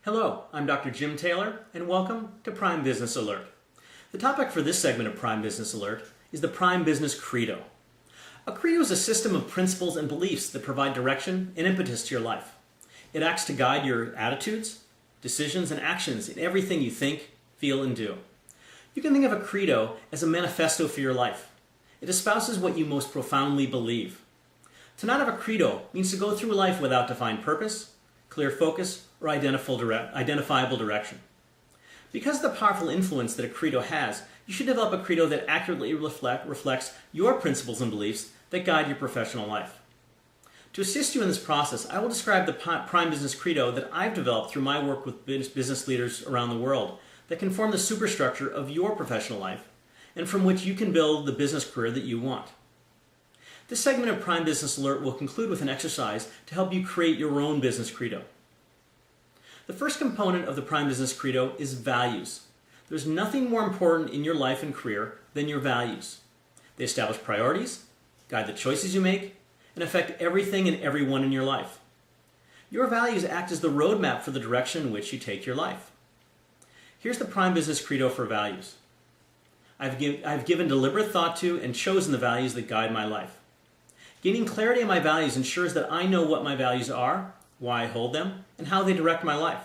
Hello, I'm Dr. Jim Taylor, and welcome to Prime Business Alert. The topic for this segment of Prime Business Alert is the Prime Business Credo. A credo is a system of principles and beliefs that provide direction and impetus to your life. It acts to guide your attitudes, decisions, and actions in everything you think, feel, and do. You can think of a credo as a manifesto for your life. It espouses what you most profoundly believe. To not have a credo means to go through life without defined purpose, clear focus, or identifiable direction. Because of the powerful influence that a credo has, you should develop a credo that accurately reflects your principles and beliefs that guide your professional life. To assist you in this process, I will describe the Prime Business Credo that I've developed through my work with business leaders around the world that can form the superstructure of your professional life and from which you can build the business career that you want. This segment of Prime Business Alert will conclude with an exercise to help you create your own business credo. The first component of the Prime Business Credo is values. There's nothing more important in your life and career than your values. They establish priorities, guide the choices you make, and affect everything and everyone in your life. Your values act as the roadmap for the direction in which you take your life. Here's the Prime Business Credo for values. I've given deliberate thought to and chosen the values that guide my life. Gaining clarity on my values ensures that I know what my values are, why I hold them, and how they direct my life.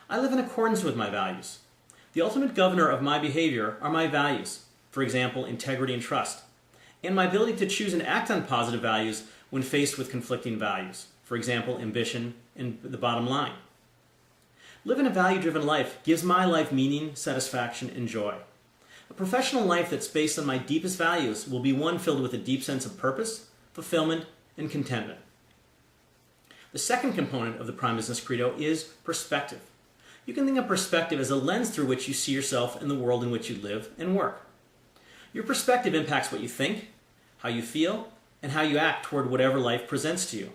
I live in accordance with my values. The ultimate governor of my behavior are my values, for example, integrity and trust, and my ability to choose and act on positive values when faced with conflicting values, for example, ambition and the bottom line. Living a value-driven life gives my life meaning, satisfaction, and joy. A professional life that's based on my deepest values will be one filled with a deep sense of purpose, fulfillment, and contentment. The second component of the Prime Business Credo is perspective. You can think of perspective as a lens through which you see yourself and the world in which you live and work. Your perspective impacts what you think, how you feel, and how you act toward whatever life presents to you.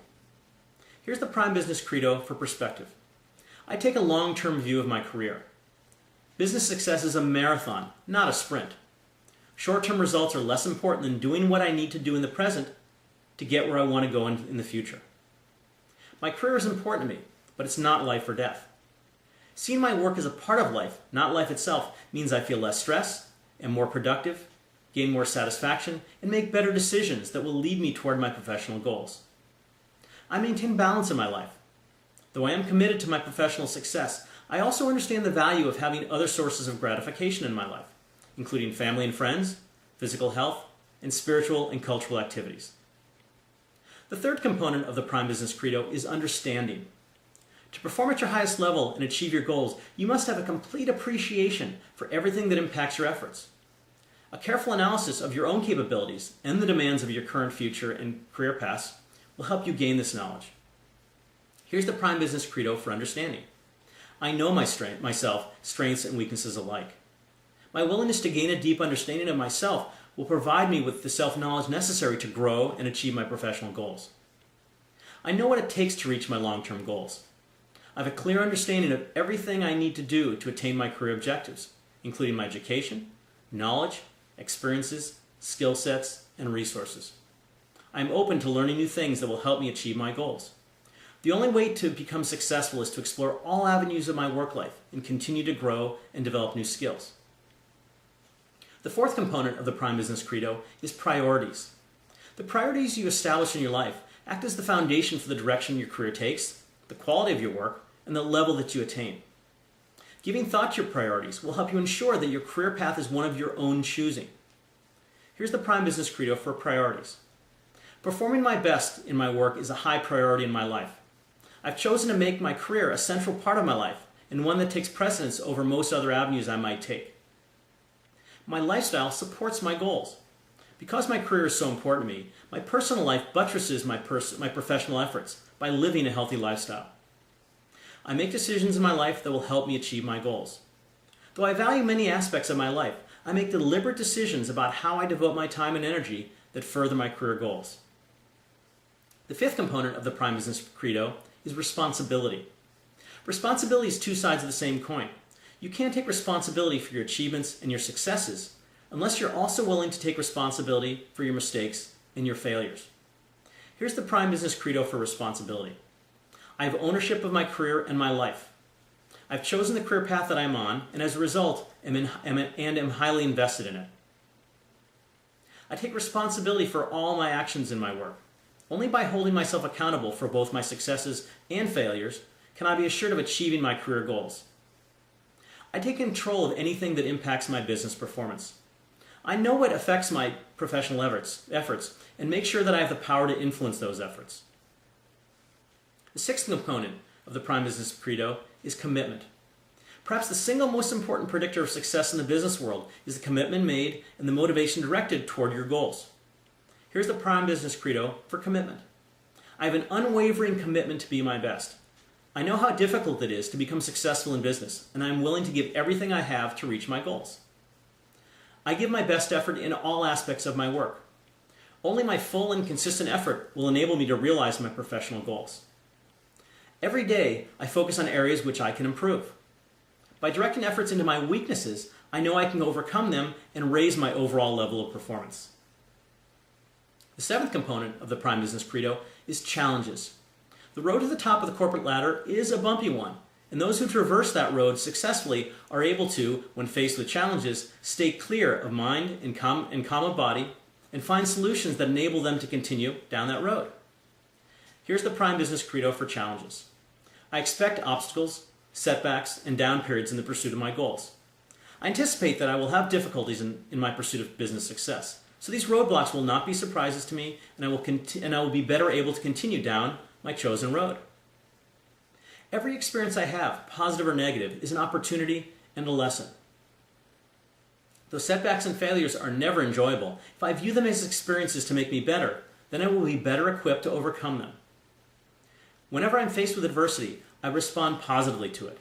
Here's the Prime Business Credo for perspective. I take a long-term view of my career. Business success is a marathon, not a sprint. Short-term results are less important than doing what I need to do in the present to get where I want to go in the future. My career is important to me, but it's not life or death. Seeing my work as a part of life, not life itself, means I feel less stress, am more productive, gain more satisfaction, and make better decisions that will lead me toward my professional goals. I maintain balance in my life. Though I am committed to my professional success, I also understand the value of having other sources of gratification in my life, including family and friends, physical health, and spiritual and cultural activities. The third component of the Prime Business Credo is understanding. To perform at your highest level and achieve your goals, you must have a complete appreciation for everything that impacts your efforts. A careful analysis of your own capabilities and the demands of your current, future, and career paths will help you gain this knowledge. Here's the Prime Business Credo for understanding. I know myself, strengths and weaknesses alike. My willingness to gain a deep understanding of myself will provide me with the self-knowledge necessary to grow and achieve my professional goals. I know what it takes to reach my long-term goals. I have a clear understanding of everything I need to do to attain my career objectives, including my education, knowledge, experiences, skill sets, and resources. I am open to learning new things that will help me achieve my goals. The only way to become successful is to explore all avenues of my work life and continue to grow and develop new skills. The fourth component of the Prime Business Credo is priorities. The priorities you establish in your life act as the foundation for the direction your career takes, the quality of your work, and the level that you attain. Giving thought to your priorities will help you ensure that your career path is one of your own choosing. Here's the Prime Business Credo for priorities. Performing my best in my work is a high priority in my life. I've chosen to make my career a central part of my life and one that takes precedence over most other avenues I might take. My lifestyle supports my goals. Because my career is so important to me, my personal life buttresses my professional efforts by living a healthy lifestyle. I make decisions in my life that will help me achieve my goals. Though I value many aspects of my life, I make deliberate decisions about how I devote my time and energy that further my career goals. The fifth component of the Prime Business Credo is responsibility. Responsibility is two sides of the same coin. You can't take responsibility for your achievements and your successes unless you're also willing to take responsibility for your mistakes and your failures. Here's the Prime Business Credo for responsibility. I have ownership of my career and my life. I've chosen the career path that I'm on, and as a result, am highly invested in it. I take responsibility for all my actions in my work. Only by holding myself accountable for both my successes and failures can I be assured of achieving my career goals. I take control of anything that impacts my business performance. I know what affects my professional efforts and make sure that I have the power to influence those efforts. The sixth component of the Prime Business Credo is commitment. Perhaps the single most important predictor of success in the business world is the commitment made and the motivation directed toward your goals. Here's the Prime Business Credo for commitment. I have an unwavering commitment to be my best. I know how difficult it is to become successful in business, and I am willing to give everything I have to reach my goals. I give my best effort in all aspects of my work. Only my full and consistent effort will enable me to realize my professional goals. Every day, I focus on areas which I can improve. By directing efforts into my weaknesses, I know I can overcome them and raise my overall level of performance. The seventh component of the Prime Business Credo is challenges. The road to the top of the corporate ladder is a bumpy one, and those who traverse that road successfully are able to, when faced with challenges, stay clear of mind and calm of body and find solutions that enable them to continue down that road. Here's the Prime Business Credo for challenges. I expect obstacles, setbacks, and down periods in the pursuit of my goals. I anticipate that I will have difficulties in my pursuit of business success, so these roadblocks will not be surprises to me, and I will be better able to continue down my chosen road. Every experience I have, positive or negative, is an opportunity and a lesson. Though setbacks and failures are never enjoyable, if I view them as experiences to make me better, then I will be better equipped to overcome them. Whenever I'm faced with adversity, I respond positively to it.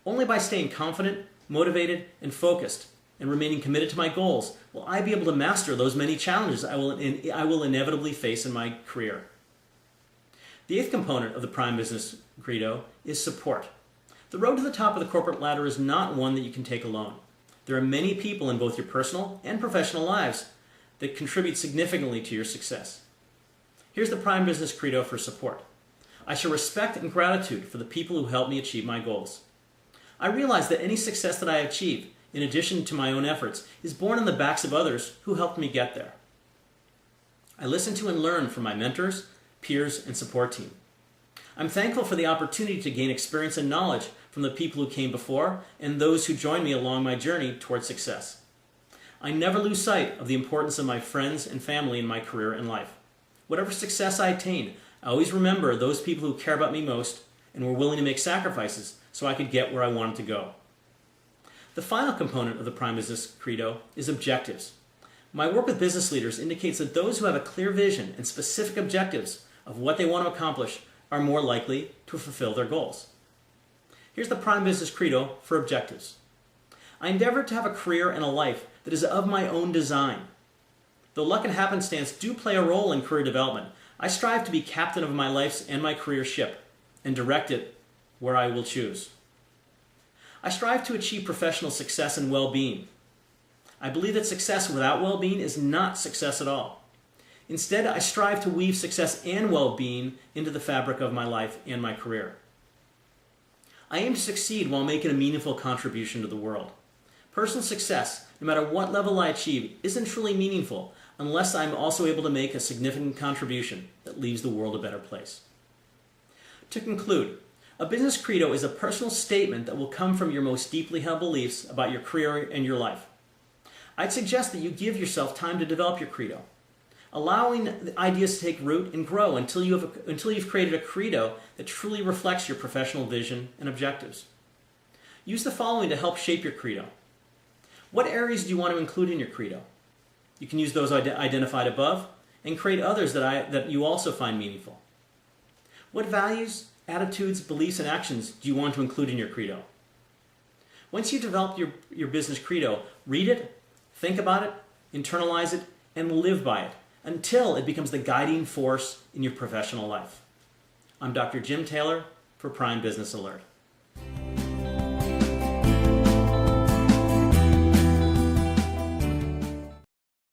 Only by staying confident, motivated, and focused, and remaining committed to my goals, will I be able to master those many challenges I will inevitably face in my career. The eighth component of the Prime Business Credo is support. The road to the top of the corporate ladder is not one that you can take alone. There are many people in both your personal and professional lives that contribute significantly to your success. Here's the Prime Business Credo for support. I show respect and gratitude for the people who help me achieve my goals. I realize that any success that I achieve, in addition to my own efforts, is born on the backs of others who helped me get there. I listen to and learn from my mentors, peers, and support team. I'm thankful for the opportunity to gain experience and knowledge from the people who came before and those who joined me along my journey toward success. I never lose sight of the importance of my friends and family in my career and life. Whatever success I attain, I always remember those people who care about me most and were willing to make sacrifices so I could get where I wanted to go. The final component of the Prime Business Credo is objectives. My work with business leaders indicates that those who have a clear vision and specific objectives of what they want to accomplish are more likely to fulfill their goals. Here's the Prime Business Credo for objectives. I endeavor to have a career and a life that is of my own design. Though luck and happenstance do play a role in career development, I strive to be captain of my life's and my career ship and direct it where I will choose. I strive to achieve professional success and well-being. I believe that success without well-being is not success at all. Instead, I strive to weave success and well-being into the fabric of my life and my career. I aim to succeed while making a meaningful contribution to the world. Personal success, no matter what level I achieve, isn't truly meaningful unless I'm also able to make a significant contribution that leaves the world a better place. To conclude, a business credo is a personal statement that will come from your most deeply held beliefs about your career and your life. I'd suggest that you give yourself time to develop your credo, allowing the ideas to take root and grow until you've created a credo that truly reflects your professional vision and objectives. Use the following to help shape your credo. What areas do you want to include in your credo? You can use those identified above and create others that you also find meaningful. What values, attitudes, beliefs, and actions do you want to include in your credo? Once you develop your business credo, read it, think about it, internalize it, and live by it until it becomes the guiding force in your professional life. I'm Dr. Jim Taylor for Prime Business Alert.